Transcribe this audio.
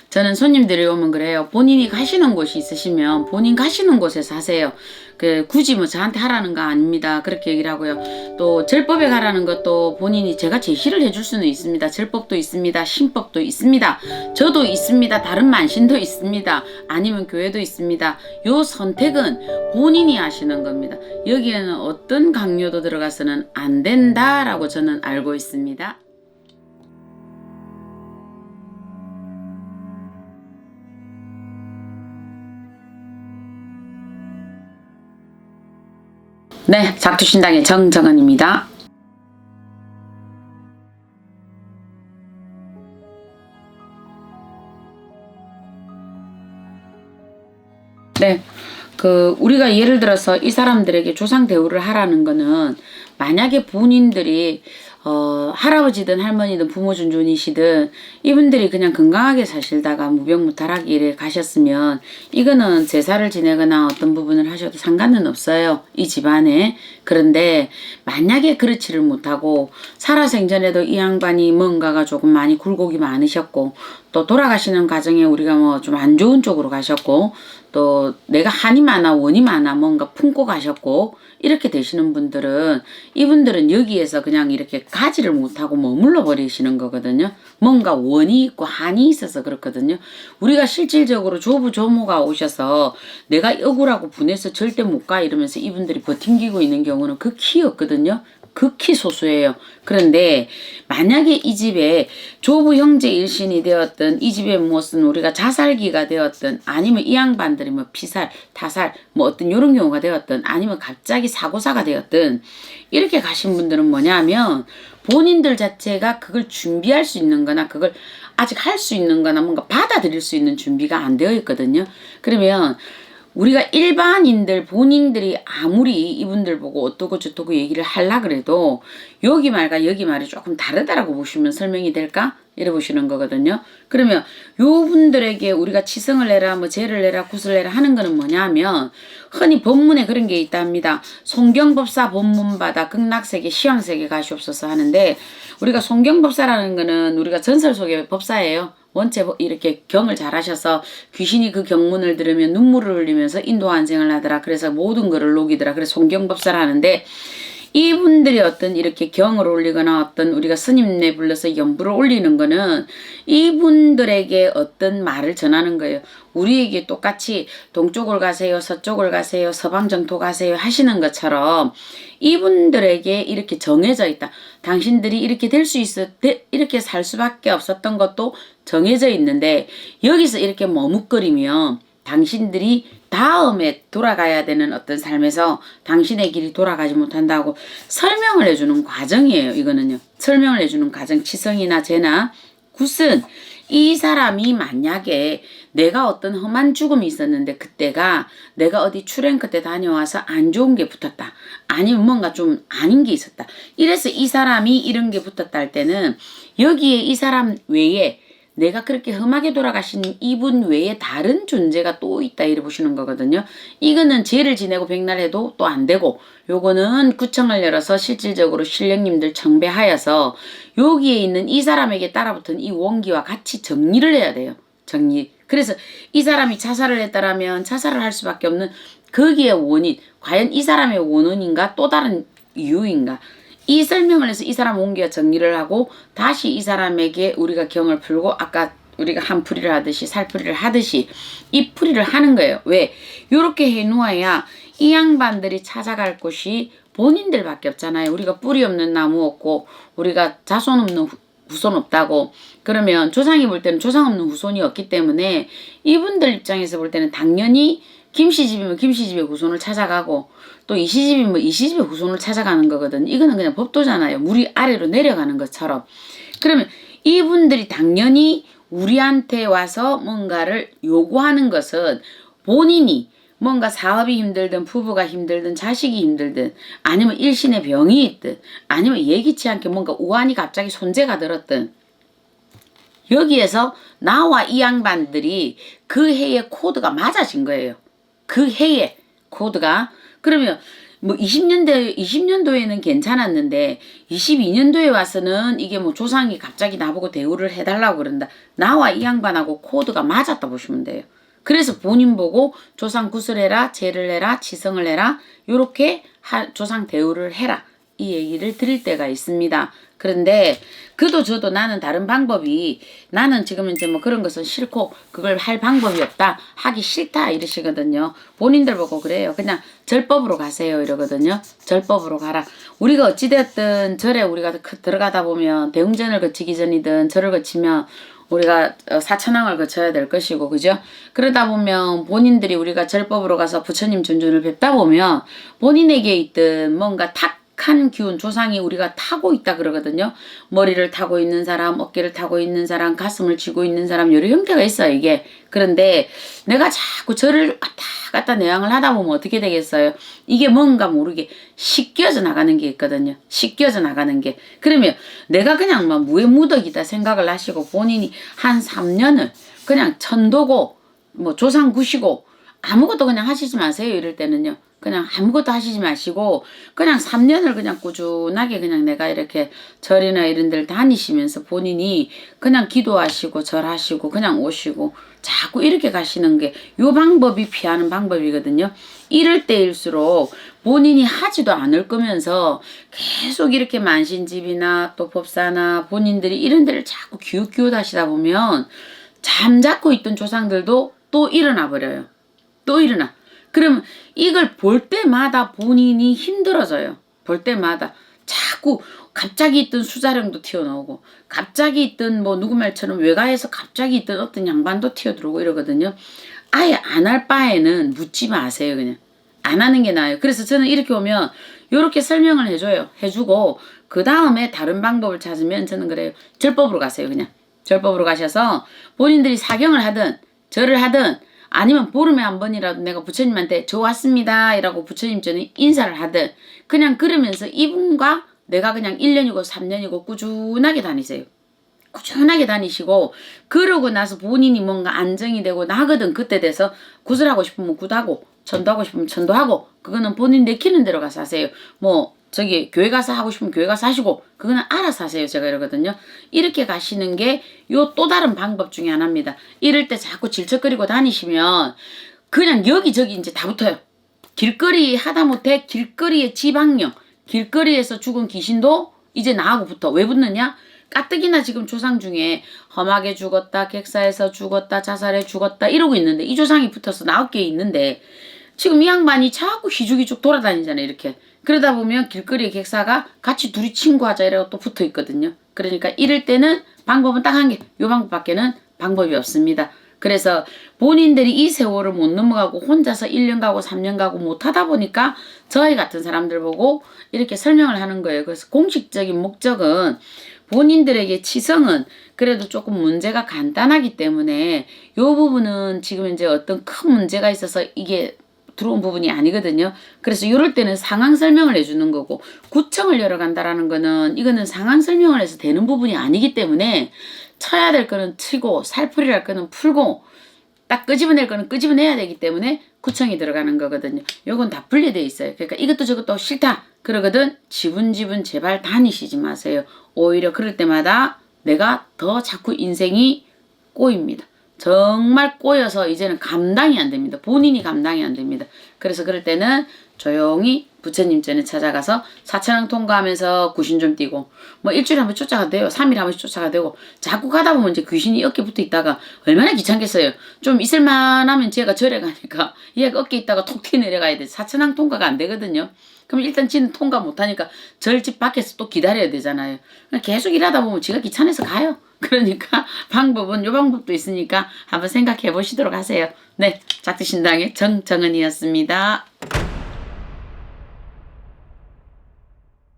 저는 손님들이 오면 그래요. 본인이 가시는 곳이 있으시면 본인 가시는 곳에서 하세요. 굳이 뭐 저한테 하라는 거 아닙니다. 그렇게 얘기를 하고요. 또 절법에 가라는 것도 본인이 제가 제시를 해줄 수는 있습니다. 절법도 있습니다. 신법도 있습니다. 저도 있습니다. 다른 만신도 있습니다. 아니면 교회도 있습니다. 요 선택은 본인이 하시는 겁니다. 여기에는 어떤 강요도 들어가서는 안 된다라고 저는 알고 있습니다. 네, 작두신당의 정정은입니다. 네, 우리가 예를 들어서 이 사람들에게 조상 대우를 하라는 거는 만약에 본인들이 할아버지든 할머니든 부모 존존이시든 이분들이 그냥 건강하게 사실다가 무병무탈하게 가셨으면 이거는 제사를 지내거나 어떤 부분을 하셔도 상관은 없어요. 이 집안에. 그런데 만약에 그렇지를 못하고 살아생전에도 이 양반이 뭔가가 조금 많이 굴곡이 많으셨고 또 돌아가시는 과정에 우리가 뭐 좀 안 좋은 쪽으로 가셨고 또 내가 한이 많아 원이 많아 뭔가 품고 가셨고 이렇게 되시는 분들은 이분들은 여기에서 그냥 이렇게 가지를 못하고 머물러 버리시는 거거든요. 뭔가 원이 있고 한이 있어서 그렇거든요. 우리가 실질적으로 조부 조모가 오셔서 내가 억울하고 분해서 절대 못 가 이러면서 이분들이 버팅기고 있는 경우는 극히 없거든요. 극히 소수예요. 그런데 만약에 이 집에 조부 형제 일신이 되었든 이 집에 무엇은 우리가 자살기가 되었든 아니면 이 양반들이 뭐 피살, 타살 뭐 어떤 이런 경우가 되었든 아니면 갑자기 사고사가 되었든 이렇게 가신 분들은 뭐냐면 본인들 자체가 그걸 준비할 수 있는 거나 그걸 아직 할 수 있는 거나 뭔가 받아들일 수 있는 준비가 안 되어 있거든요. 그러면 우리가 일반인들 본인들이 아무리 이분들 보고 어떠고 저떠고 얘기를 하려 그래도 여기 말과 여기 말이 조금 다르다라고 보시면 설명이 될까? 이래 보시는 거거든요. 그러면 요 분들에게 우리가 치성을 내라 뭐 죄를 내라 굿을 내라 하는 거는 뭐냐면 흔히 법문에 그런 게 있답니다. 송경법사 법문받아 극락세계 시황세계 가시옵소서 하는데 우리가 송경법사라는 거는 우리가 전설 속의 법사예요. 원체 이렇게 경을 잘하셔서 귀신이 그 경문을 들으면 눈물을 흘리면서 인도환생을 하더라. 그래서 모든 것을 녹이더라. 그래서 송경법사를 하는데 이분들이 어떤 이렇게 경을 올리거나 어떤 우리가 스님네 불러서 연부를 올리는 거는 이분들에게 어떤 말을 전하는 거예요. 우리에게 똑같이 동쪽을 가세요, 서쪽을 가세요, 서방정토 가세요 하시는 것처럼 이분들에게 이렇게 정해져 있다. 당신들이 이렇게 될 수 있어, 이렇게 살 수밖에 없었던 것도 정해져 있는데 여기서 이렇게 머뭇거리면 당신들이 다음에 돌아가야 되는 어떤 삶에서 당신의 길이 돌아가지 못한다고 설명을 해주는 과정이에요. 이거는요. 설명을 해주는 과정. 치성이나 죄나 굿은 이 사람이 만약에 내가 어떤 험한 죽음이 있었는데 그때가 내가 어디 출행 그때 다녀와서 안 좋은 게 붙었다. 아니면 뭔가 좀 아닌 게 있었다. 이래서 이 사람이 이런 게 붙었다 할 때는 여기에 이 사람 외에 내가 그렇게 험하게 돌아가신 이분 외에 다른 존재가 또 있다 이래 보시는 거거든요. 이거는 죄를 지내고 백날 해도 또 안 되고 요거는 구청을 열어서 실질적으로 신령님들 청배하여서 여기에 있는 이 사람에게 따라붙은 이 원기와 같이 정리를 해야 돼요. 정리. 그래서 이 사람이 자살을 했다라면 자살을 할 수밖에 없는 거기에 원인 과연 이 사람의 원인인가 또 다른 이유인가 이 설명을 해서 이 사람 옮겨 정리를 하고 다시 이 사람에게 우리가 경을 풀고 아까 우리가 한풀이를 하듯이 살풀이를 하듯이 이 풀이를 하는 거예요. 왜? 요렇게 해놓아야 이 양반들이 찾아갈 곳이 본인들밖에 없잖아요. 우리가 뿌리 없는 나무 없고 우리가 자손 없는 후손 없다고 그러면 조상이 볼 때는 조상 없는 후손이 없기 때문에 이분들 입장에서 볼 때는 당연히 김씨집이면 김씨집의 후손을 찾아가고 또 이씨집이면 이씨집의 후손을 찾아가는 거거든. 이거는 그냥 법도잖아요. 물이 아래로 내려가는 것처럼. 그러면 이분들이 당연히 우리한테 와서 뭔가를 요구하는 것은 본인이 뭔가 사업이 힘들든 부부가 힘들든 자식이 힘들든 아니면 일신의 병이 있든 아니면 예기치 않게 뭔가 우환이 갑자기 손재가 들었든 여기에서 나와 이 양반들이 그 해의 코드가 맞아진 거예요. 그 해의 코드가. 그러면 뭐 20년도에는 괜찮았는데 22년도에 와서는 이게 뭐 조상이 갑자기 나보고 대우를 해달라고 그런다. 나와 이 양반하고 코드가 맞았다 보시면 돼요. 그래서 본인 보고 조상 구슬해라, 제를 해라, 치성을 해라, 요렇게 조상 대우를 해라. 이 얘기를 드릴 때가 있습니다. 그런데 그도 저도 나는 다른 방법이 나는 지금 이제 뭐 그런 것은 싫고 그걸 할 방법이 없다. 하기 싫다 이러시거든요. 본인들 보고 그래요. 그냥 절법으로 가세요 이러거든요. 절법으로 가라. 우리가 어찌되었든 절에 우리가 들어가다 보면 대웅전을 거치기 전이든 절을 거치면 우리가 사천왕을 거쳐야 될 것이고 그죠? 그러다 보면 본인들이 우리가 절법으로 가서 부처님 전전을 뵙다 보면 본인에게 있던 뭔가 탁한 기운 조상이 우리가 타고 있다 그러거든요. 머리를 타고 있는 사람, 어깨를 타고 있는 사람, 가슴을 쥐고 있는 사람 여러 형태가 있어요 이게. 그런데 내가 자꾸 절을 왔다 갔다 내향을 하다 보면 어떻게 되겠어요? 이게 뭔가 모르게 씻겨져 나가는 게 있거든요. 씻겨져 나가는 게. 그러면 내가 그냥 막 무해무덕이다 생각을 하시고 본인이 한 3년을 그냥 천도고 뭐 조상 구시고 아무것도 그냥 하시지 마세요. 이럴 때는요. 그냥 아무것도 하시지 마시고 그냥 3년을 그냥 꾸준하게 그냥 내가 이렇게 절이나 이런 데를 다니시면서 본인이 그냥 기도하시고 절하시고 그냥 오시고 자꾸 이렇게 가시는 게 요 방법이 피하는 방법이거든요. 이럴 때일수록 본인이 하지도 않을 거면서 계속 이렇게 만신집이나 또 법사나 본인들이 이런 데를 자꾸 기웃기웃 하시다 보면 잠자코 있던 조상들도 또 일어나 버려요. 또 일어나. 그러면 이걸 볼 때마다 본인이 힘들어져요. 볼 때마다 자꾸 갑자기 있던 수자령도 튀어나오고 갑자기 있던 뭐 누구 말처럼 외가에서 갑자기 있던 어떤 양반도 튀어들어오고 이러거든요. 아예 안 할 바에는 묻지 마세요. 그냥 안 하는 게 나아요. 그래서 저는 이렇게 오면 이렇게 설명을 해줘요. 해주고 그 다음에 다른 방법을 찾으면 저는 그래요. 절법으로 가세요. 그냥 절법으로 가셔서 본인들이 사경을 하든 절을 하든 아니면 보름에 한 번이라도 내가 부처님한테 저 왔습니다 이라고 부처님 전에 인사를 하든 그냥 그러면서 이분과 내가 그냥 1년이고 3년이고 꾸준하게 다니세요. 꾸준하게 다니시고 그러고 나서 본인이 뭔가 안정이 되고 나거든 그때 돼서 구슬하고 싶으면 굿하고 천도하고 싶으면 천도하고 그거는 본인 내키는 대로 가서 하세요. 뭐 저기 교회 가서 하고 싶으면 교회 가서 하시고 그거는 알아서 하세요. 제가 이러거든요. 이렇게 가시는 게 요 또 다른 방법 중에 하나입니다. 이럴 때 자꾸 질척거리고 다니시면 그냥 여기저기 이제 다 붙어요. 길거리 하다못해 길거리의 지방령 길거리에서 죽은 귀신도 이제 나하고 붙어. 왜 붙느냐? 가뜩이나 지금 조상 중에 험하게 죽었다, 객사에서 죽었다, 자살해 죽었다 이러고 있는데 이 조상이 붙어서 9개 있는데 지금 이 양반이 자꾸 희죽희죽 돌아다니잖아요. 이렇게. 그러다 보면 길거리의 객사가 같이 둘이 친구하자 이러고 또 붙어 있거든요. 그러니까 이럴 때는 방법은 딱 한 개. 요 방법밖에는 방법이 없습니다. 그래서 본인들이 이 세월을 못 넘어가고 혼자서 1년 가고 3년 가고 못하다 보니까 저희 같은 사람들 보고 이렇게 설명을 하는 거예요. 그래서 공식적인 목적은 본인들에게 치성은 그래도 조금 문제가 간단하기 때문에 요 부분은 지금 이제 어떤 큰 문제가 있어서 이게 들어온 부분이 아니거든요. 그래서 이럴 때는 상황 설명을 해주는 거고 구청을 열어간다라는 거는 이거는 상황 설명을 해서 되는 부분이 아니기 때문에 쳐야 될 거는 치고 살풀이할 거는 풀고 딱 끄집어낼 거는 끄집어내야 되기 때문에 구청이 들어가는 거거든요. 요건 다 분리되어 있어요. 그러니까 이것도 저것도 싫다 그러거든 지분 제발 다니시지 마세요. 오히려 그럴 때마다 내가 더 자꾸 인생이 꼬입니다. 정말 꼬여서 이제는 감당이 안 됩니다. 본인이 감당이 안 됩니다. 그래서 그럴 때는 조용히 부처님 전에 찾아가서 사천왕 통과하면서 귀신 좀 띄고 뭐 일주일에 한 번 쫓아가도 돼요. 3일에 한 번씩 쫓아가도 되고 자꾸 가다 보면 이제 귀신이 어깨 붙어 있다가 얼마나 귀찮겠어요. 좀 있을만하면 제가 절에 가니까 얘가 어깨 있다가 톡 튀 내려가야 돼. 사천왕 통과가 안 되거든요. 그럼 일단 지는 통과 못하니까 절집 밖에서 또 기다려야 되잖아요. 계속 일하다 보면 지가 귀찮아서 가요. 그러니까 방법은 요 방법도 있으니까 한번 생각해 보시도록 하세요. 네, 작두신당의 정정은이었습니다.